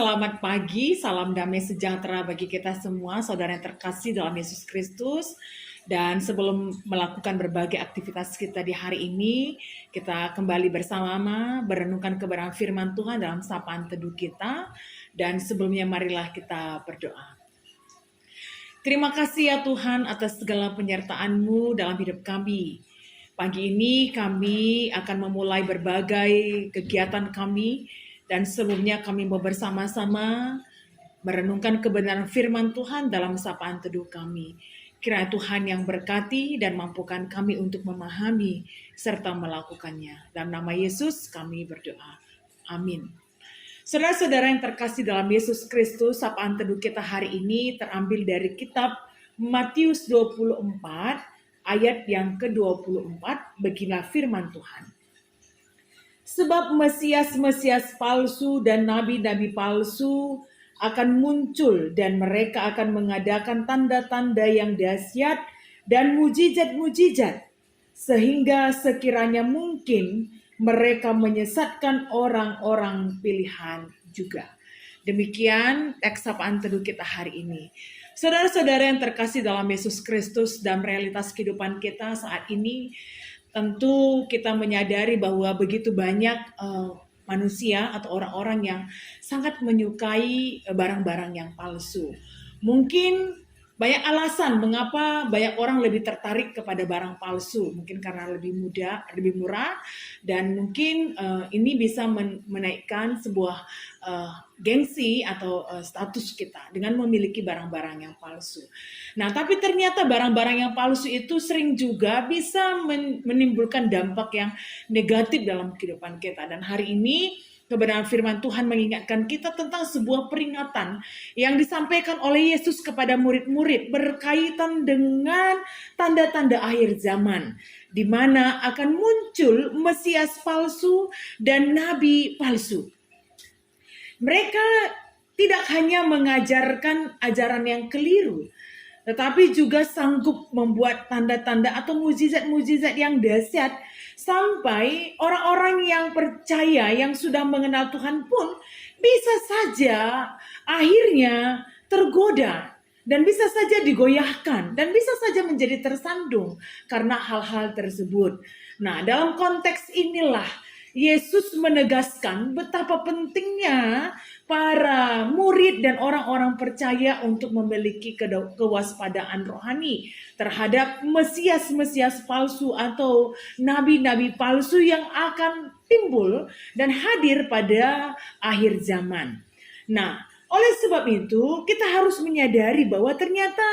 Selamat pagi, salam damai sejahtera bagi kita semua, saudara yang terkasih dalam Yesus Kristus. Dan sebelum melakukan berbagai aktivitas kita di hari ini, kita kembali bersama-sama merenungkan kebenaran firman Tuhan dalam sapaan teduh kita. Dan sebelumnya marilah kita berdoa. Terima kasih ya Tuhan atas segala penyertaan-Mu dalam hidup kami. Pagi ini kami akan memulai berbagai kegiatan kami, dan sebelumnya kami mau bersama-sama merenungkan kebenaran firman Tuhan dalam sapaan teduh kami. Kiranya Tuhan yang berkati dan mampukan kami untuk memahami serta melakukannya. Dalam nama Yesus kami berdoa. Amin. Saudara-saudara yang terkasih dalam Yesus Kristus, sapaan teduh kita hari ini terambil dari kitab Matius 24 ayat yang ke-24. Beginilah firman Tuhan. Sebab Mesias-Mesias palsu dan nabi-nabi palsu akan muncul, dan mereka akan mengadakan tanda-tanda yang dahsyat dan mujizat-mujizat, sehingga sekiranya mungkin mereka menyesatkan orang-orang pilihan juga. Demikian teks sapaan teduh kita hari ini. Saudara-saudara yang terkasih dalam Yesus Kristus, dalam realitas kehidupan kita saat ini, tentu kita menyadari bahwa begitu banyak manusia atau orang-orang yang sangat menyukai barang-barang yang palsu. Mungkin banyak alasan mengapa banyak orang lebih tertarik kepada barang palsu. Mungkin karena lebih mudah, lebih murah, dan mungkin ini bisa menaikkan sebuah gengsi atau status kita dengan memiliki barang-barang yang palsu. Nah, tapi ternyata barang-barang yang palsu itu sering juga bisa menimbulkan dampak yang negatif dalam kehidupan kita. Dan hari ini kebenaran firman Tuhan mengingatkan kita tentang sebuah peringatan yang disampaikan oleh Yesus kepada murid-murid berkaitan dengan tanda-tanda akhir zaman, di mana akan muncul Mesias palsu dan nabi palsu. Mereka tidak hanya mengajarkan ajaran yang keliru, tetapi juga sanggup membuat tanda-tanda atau mujizat-mujizat yang dahsyat, sampai orang-orang yang percaya, yang sudah mengenal Tuhan pun bisa saja akhirnya tergoda dan bisa saja digoyahkan dan bisa saja menjadi tersandung karena hal-hal tersebut. Nah, dalam konteks inilah Yesus menegaskan betapa pentingnya para murid dan orang-orang percaya untuk memiliki kewaspadaan rohani terhadap Mesias-Mesias palsu atau nabi-nabi palsu yang akan timbul dan hadir pada akhir zaman. Nah, oleh sebab itu kita harus menyadari bahwa ternyata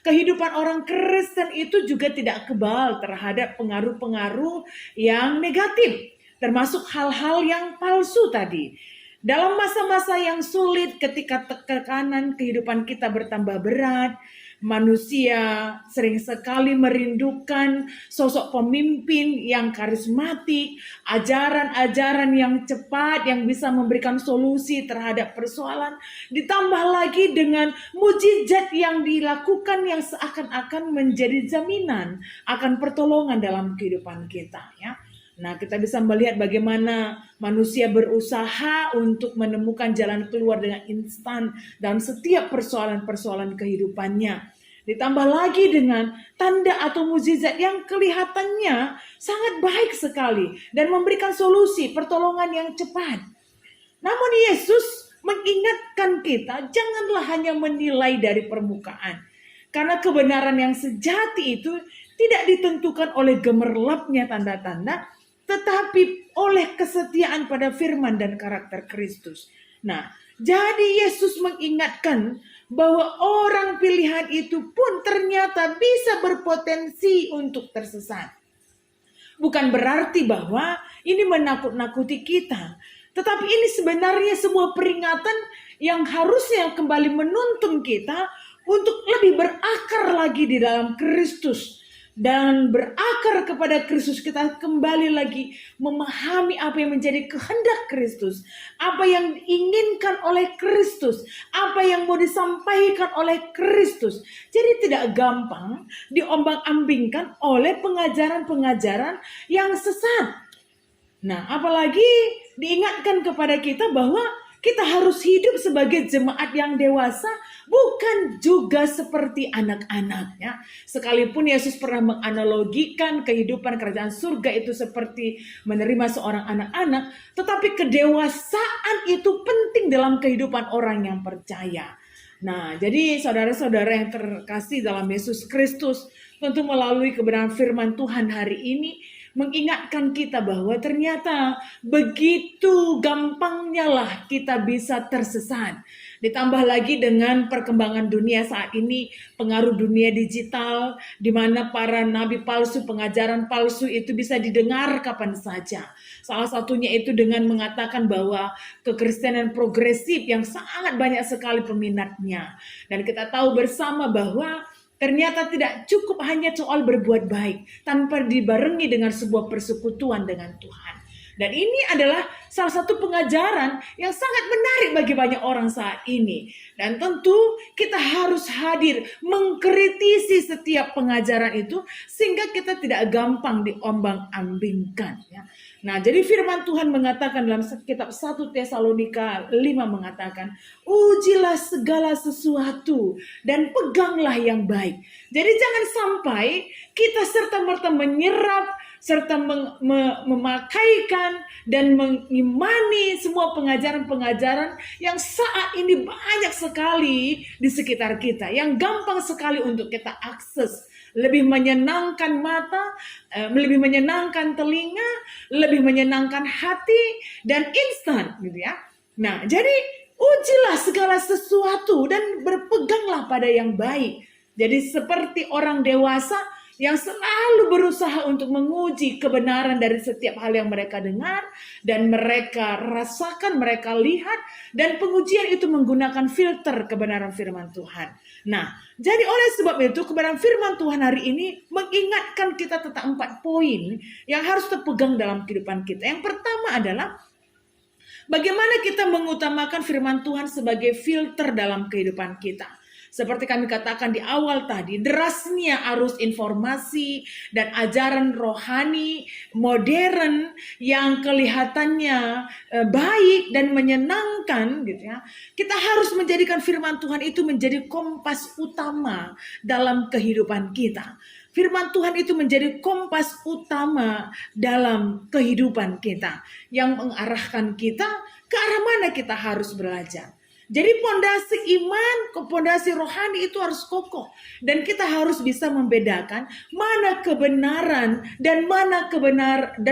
kehidupan orang Kristen itu juga tidak kebal terhadap pengaruh-pengaruh yang negatif, termasuk hal-hal yang palsu tadi. Dalam masa-masa yang sulit, ketika tekanan kehidupan kita bertambah berat, manusia sering sekali merindukan sosok pemimpin yang karismatik, ajaran-ajaran yang cepat yang bisa memberikan solusi terhadap persoalan, ditambah lagi dengan mujizat yang dilakukan yang seakan-akan menjadi jaminan akan pertolongan dalam kehidupan kita, ya. Nah, kita bisa melihat bagaimana manusia berusaha untuk menemukan jalan keluar dengan instan dalam setiap persoalan-persoalan kehidupannya. Ditambah lagi dengan tanda atau mukjizat yang kelihatannya sangat baik sekali dan memberikan solusi pertolongan yang cepat. Namun Yesus mengingatkan kita, janganlah hanya menilai dari permukaan. Karena kebenaran yang sejati itu tidak ditentukan oleh gemerlapnya tanda-tanda, tetapi oleh kesetiaan pada firman dan karakter Kristus. Nah, jadi Yesus mengingatkan bahwa orang pilihan itu pun ternyata bisa berpotensi untuk tersesat. Bukan berarti bahwa ini menakut-nakuti kita, tetapi ini sebenarnya sebuah peringatan yang harusnya kembali menuntun kita untuk lebih berakar lagi di dalam Kristus. Dan berakar kepada Kristus, kita kembali lagi memahami apa yang menjadi kehendak Kristus, apa yang diinginkan oleh Kristus, apa yang mau disampaikan oleh Kristus. Jadi tidak gampang diombang-ambingkan oleh pengajaran-pengajaran yang sesat. Nah, apalagi diingatkan kepada kita bahwa kita harus hidup sebagai jemaat yang dewasa, bukan juga seperti anak-anak ya. Sekalipun Yesus pernah menganalogikan kehidupan kerajaan surga itu seperti menerima seorang anak-anak, tetapi kedewasaan itu penting dalam kehidupan orang yang percaya. Nah, jadi saudara-saudara yang terkasih dalam Yesus Kristus, tentu melalui kebenaran firman Tuhan hari ini, mengingatkan kita bahwa ternyata begitu gampangnya lah kita bisa tersesat. Ditambah lagi dengan perkembangan dunia saat ini, pengaruh dunia digital, di mana para nabi palsu, pengajaran palsu itu bisa didengar kapan saja. Salah satunya itu dengan mengatakan bahwa kekristenan progresif yang sangat banyak sekali peminatnya. Dan kita tahu bersama bahwa ternyata tidak cukup hanya soal berbuat baik tanpa dibarengi dengan sebuah persekutuan dengan Tuhan. Dan ini adalah salah satu pengajaran yang sangat menarik bagi banyak orang saat ini. Dan tentu kita harus hadir mengkritisi setiap pengajaran itu sehingga kita tidak gampang diombang-ambingkan. Ya. Nah, jadi firman Tuhan mengatakan dalam kitab 1 Tesalonika 5 mengatakan, ujilah segala sesuatu dan peganglah yang baik. Jadi jangan sampai kita serta-merta menyerap serta memakaikan dan mengimani semua pengajaran-pengajaran yang saat ini banyak sekali di sekitar kita, yang gampang sekali untuk kita akses, lebih menyenangkan mata, lebih menyenangkan telinga, lebih menyenangkan hati, dan instan gitu ya. Nah, jadi ujilah segala sesuatu dan berpeganglah pada yang baik. Jadi seperti orang dewasa yang selalu berusaha untuk menguji kebenaran dari setiap hal yang mereka dengar dan mereka rasakan, mereka lihat, dan pengujian itu menggunakan filter kebenaran firman Tuhan. Nah, jadi oleh sebab itu kebenaran firman Tuhan hari ini mengingatkan kita tentang 4 poin yang harus terpegang dalam kehidupan kita. Yang pertama adalah bagaimana kita mengutamakan firman Tuhan sebagai filter dalam kehidupan kita. Seperti kami katakan di awal tadi, derasnya arus informasi dan ajaran rohani modern yang kelihatannya baik dan menyenangkan gitu ya. Kita harus menjadikan firman Tuhan itu menjadi kompas utama dalam kehidupan kita. Firman Tuhan itu menjadi kompas utama dalam kehidupan kita yang mengarahkan kita ke arah mana kita harus belajar. Jadi pondasi iman, pondasi rohani itu harus kokoh. Dan kita harus bisa membedakan mana kebenaran dan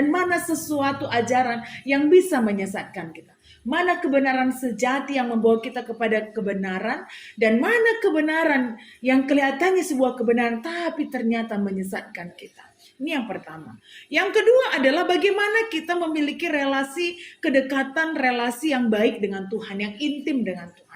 mana sesuatu ajaran yang bisa menyesatkan kita. Mana kebenaran sejati yang membawa kita kepada kebenaran dan mana kebenaran yang kelihatannya sebuah kebenaran tapi ternyata menyesatkan kita. Ini yang pertama. Yang kedua adalah bagaimana kita memiliki relasi kedekatan, relasi yang baik dengan Tuhan, yang intim dengan Tuhan.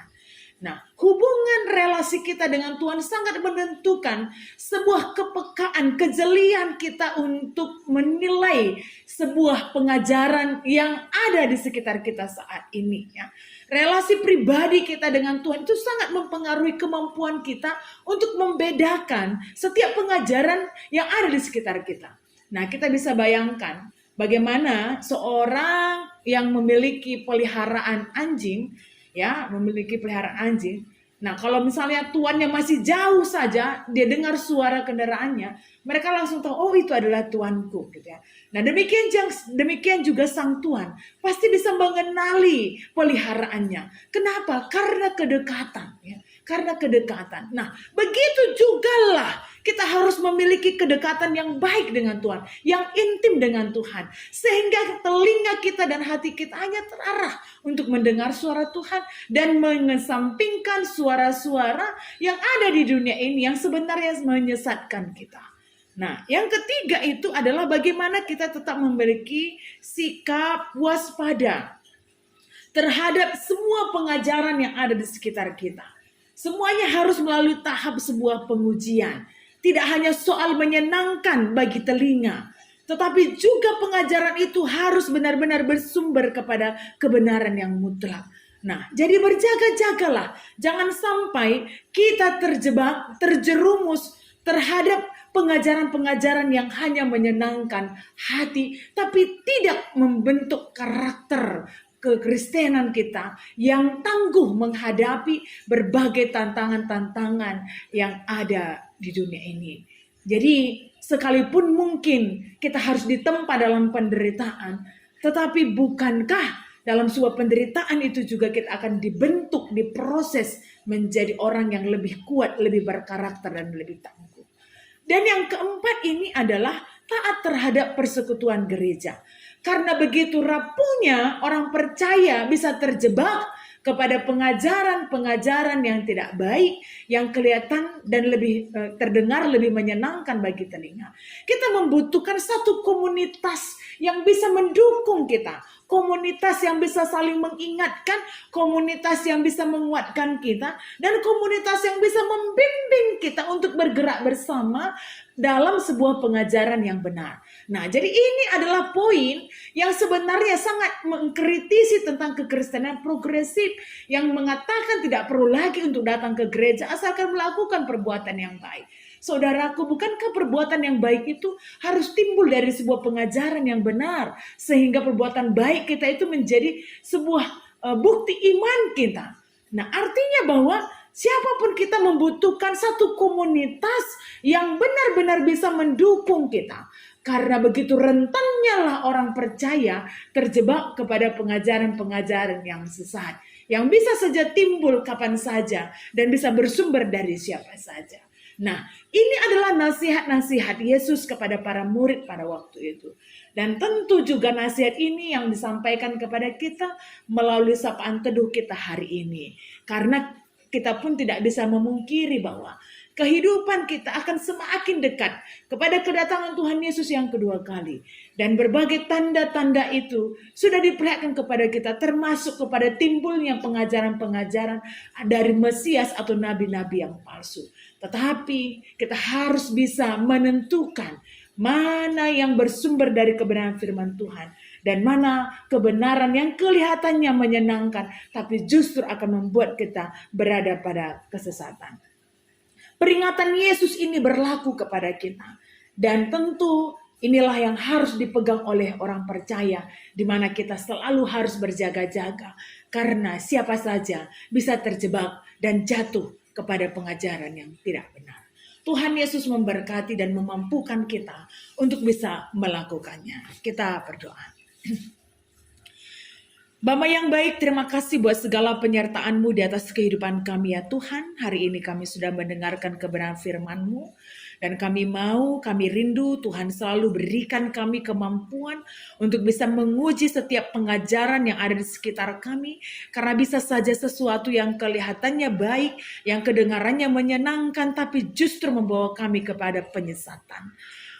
Nah, hubungan relasi kita dengan Tuhan sangat menentukan sebuah kepekaan, kejelian kita untuk menilai sebuah pengajaran yang ada di sekitar kita saat ini. Ya. Relasi pribadi kita dengan Tuhan itu sangat mempengaruhi kemampuan kita untuk membedakan setiap pengajaran yang ada di sekitar kita. Nah, kita bisa bayangkan bagaimana seorang yang memiliki peliharaan anjing, ya, memiliki peliharaan anjing. Nah, kalau misalnya tuannya masih jauh saja, dia dengar suara kendaraannya, mereka langsung tahu, oh itu adalah tuanku, gitu ya. Nah, demikian juga sang tuan pasti bisa mengenali peliharaannya. Kenapa? Karena kedekatan, ya. Karena kedekatan. Nah, begitu jugalah kita harus memiliki kedekatan yang baik dengan Tuhan, yang intim dengan Tuhan, sehingga telinga kita dan hati kita hanya terarah untuk mendengar suara Tuhan dan mengesampingkan suara-suara yang ada di dunia ini yang sebenarnya menyesatkan kita. Nah, yang ketiga itu adalah bagaimana kita tetap memiliki sikap waspada terhadap semua pengajaran yang ada di sekitar kita. Semuanya harus melalui tahap sebuah pengujian. Tidak hanya soal menyenangkan bagi telinga, tetapi juga pengajaran itu harus benar-benar bersumber kepada kebenaran yang mutlak. Nah, jadi berjaga-jagalah. Jangan sampai kita terjerumus terhadap pengajaran-pengajaran yang hanya menyenangkan hati, tapi tidak membentuk karakter kekristenan kita yang tangguh menghadapi berbagai tantangan-tantangan yang ada di dunia ini. Jadi sekalipun mungkin kita harus ditempa dalam penderitaan, tetapi bukankah dalam sebuah penderitaan itu juga kita akan dibentuk, diproses menjadi orang yang lebih kuat, lebih berkarakter, dan lebih tangguh. Dan yang keempat ini adalah taat terhadap persekutuan gereja. Karena begitu rapuhnya orang percaya bisa terjebak kepada pengajaran-pengajaran yang tidak baik, yang kelihatan dan lebih terdengar lebih menyenangkan bagi telinga. Kita membutuhkan satu komunitas yang bisa mendukung kita, komunitas yang bisa saling mengingatkan, komunitas yang bisa menguatkan kita, dan komunitas yang bisa membimbing kita untuk bergerak bersama dalam sebuah pengajaran yang benar. Nah, jadi ini adalah poin yang sebenarnya sangat mengkritisi tentang kekristenan progresif yang mengatakan tidak perlu lagi untuk datang ke gereja asalkan melakukan perbuatan yang baik. Saudaraku, bukankah perbuatan yang baik itu harus timbul dari sebuah pengajaran yang benar sehingga perbuatan baik kita itu menjadi sebuah bukti iman kita. Nah, artinya bahwa siapapun kita membutuhkan satu komunitas yang benar-benar bisa mendukung kita. Karena begitu rentannya lah orang percaya terjebak kepada pengajaran-pengajaran yang sesat. Yang bisa saja timbul kapan saja dan bisa bersumber dari siapa saja. Nah, ini adalah nasihat-nasihat Yesus kepada para murid pada waktu itu. Dan tentu juga nasihat ini yang disampaikan kepada kita melalui sapaan teduh kita hari ini. Karena kita pun tidak bisa memungkiri bahwa kehidupan kita akan semakin dekat kepada kedatangan Tuhan Yesus yang kedua kali. Dan berbagai tanda-tanda itu sudah diperlihatkan kepada kita, termasuk kepada timbulnya pengajaran-pengajaran dari Mesias atau nabi-nabi yang palsu. Tetapi kita harus bisa menentukan mana yang bersumber dari kebenaran firman Tuhan dan mana kebenaran yang kelihatannya menyenangkan tapi justru akan membuat kita berada pada kesesatan. Peringatan Yesus ini berlaku kepada kita. Dan tentu inilah yang harus dipegang oleh orang percaya, di mana kita selalu harus berjaga-jaga. Karena siapa saja bisa terjebak dan jatuh kepada pengajaran yang tidak benar. Tuhan Yesus memberkati dan memampukan kita untuk bisa melakukannya. Kita berdoa. Bapa yang baik, terima kasih buat segala penyertaan-Mu di atas kehidupan kami ya Tuhan. Hari ini kami sudah mendengarkan kebenaran firman-Mu. Dan kami rindu Tuhan selalu berikan kami kemampuan untuk bisa menguji setiap pengajaran yang ada di sekitar kami. Karena bisa saja sesuatu yang kelihatannya baik, yang kedengarannya menyenangkan, tapi justru membawa kami kepada penyesatan.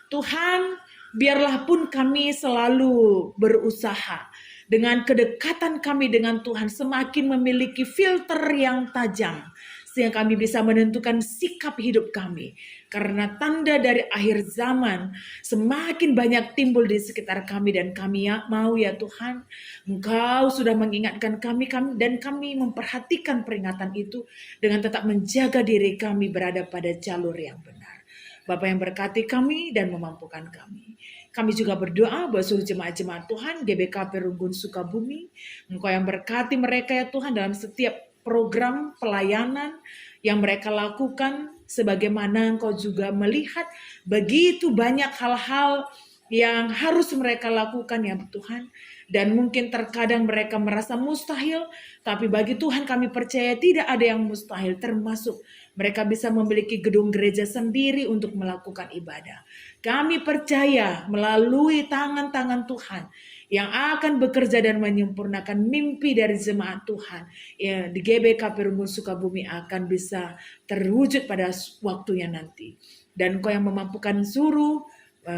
Tuhan, biarlah pun kami selalu berusaha dengan kedekatan kami dengan Tuhan semakin memiliki filter yang tajam sehingga kami bisa menentukan sikap hidup kami. Karena tanda dari akhir zaman semakin banyak timbul di sekitar kami dan kami mau ya Tuhan, Engkau sudah mengingatkan kami dan kami memperhatikan peringatan itu dengan tetap menjaga diri kami berada pada jalur yang benar. Bapa yang berkati kami dan memampukan kami. Kami juga berdoa buat seluruh jemaat-jemaat Tuhan, GBKP Runggun Sukabumi. Engkau yang berkati mereka ya Tuhan dalam setiap program pelayanan yang mereka lakukan. Sebagaimana Engkau juga melihat begitu banyak hal-hal yang harus mereka lakukan ya Tuhan. Dan mungkin terkadang mereka merasa mustahil, tapi bagi Tuhan kami percaya tidak ada yang mustahil, termasuk mereka bisa memiliki gedung gereja sendiri untuk melakukan ibadah. Kami percaya melalui tangan-tangan Tuhan yang akan bekerja dan menyempurnakan mimpi dari jemaat Tuhan ya, di GBKP Runggun Sukabumi akan bisa terwujud pada waktunya nanti. Dan Kau yang memampukan suruh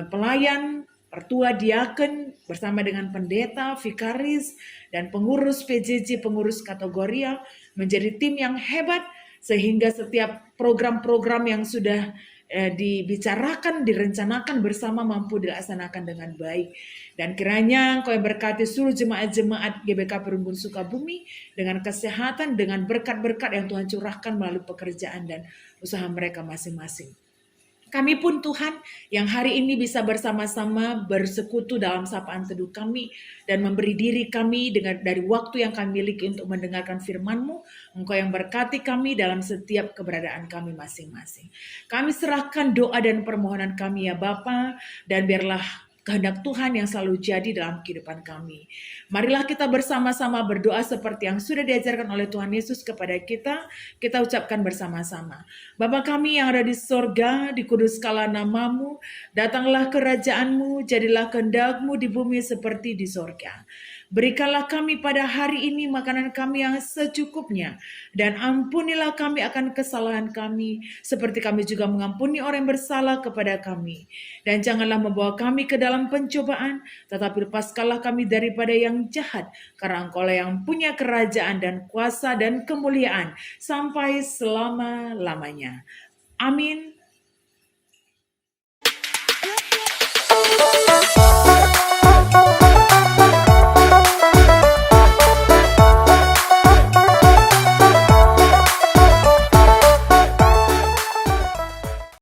pelayan, pertua diaken bersama dengan pendeta, vikaris, dan pengurus PJJ, pengurus kategorial menjadi tim yang hebat sehingga setiap program-program yang sudah dibicarakan, direncanakan bersama mampu dilaksanakan dengan baik. Dan kiranya Engkau yang berkati seluruh jemaat-jemaat GBKP Runggun Sukabumi dengan kesehatan, dengan berkat-berkat yang Tuhan curahkan melalui pekerjaan dan usaha mereka masing-masing. Kami pun Tuhan yang hari ini bisa bersama-sama bersekutu dalam sapaan teduh kami dan memberi diri kami dengan dari waktu yang kami miliki untuk mendengarkan firman-Mu, Engkau yang berkati kami dalam setiap keberadaan kami masing-masing. Kami serahkan doa dan permohonan kami ya Bapa, dan biarlah kehendak Tuhan yang selalu jadi dalam kehidupan kami. Marilah kita bersama-sama berdoa seperti yang sudah diajarkan oleh Tuhan Yesus kepada kita. Kita ucapkan bersama-sama. Bapa kami yang ada di sorga, dikuduskanlah namamu, datanglah kerajaanmu, jadilah kehendak-Mu di bumi seperti di sorga. Berikanlah kami pada hari ini makanan kami yang secukupnya, dan ampunilah kami akan kesalahan kami, seperti kami juga mengampuni orang yang bersalah kepada kami. Dan janganlah membawa kami ke dalam pencobaan, tetapi lepaskanlah kami daripada yang jahat, karena Engkau lah yang punya kerajaan dan kuasa dan kemuliaan sampai selama-lamanya. Amin.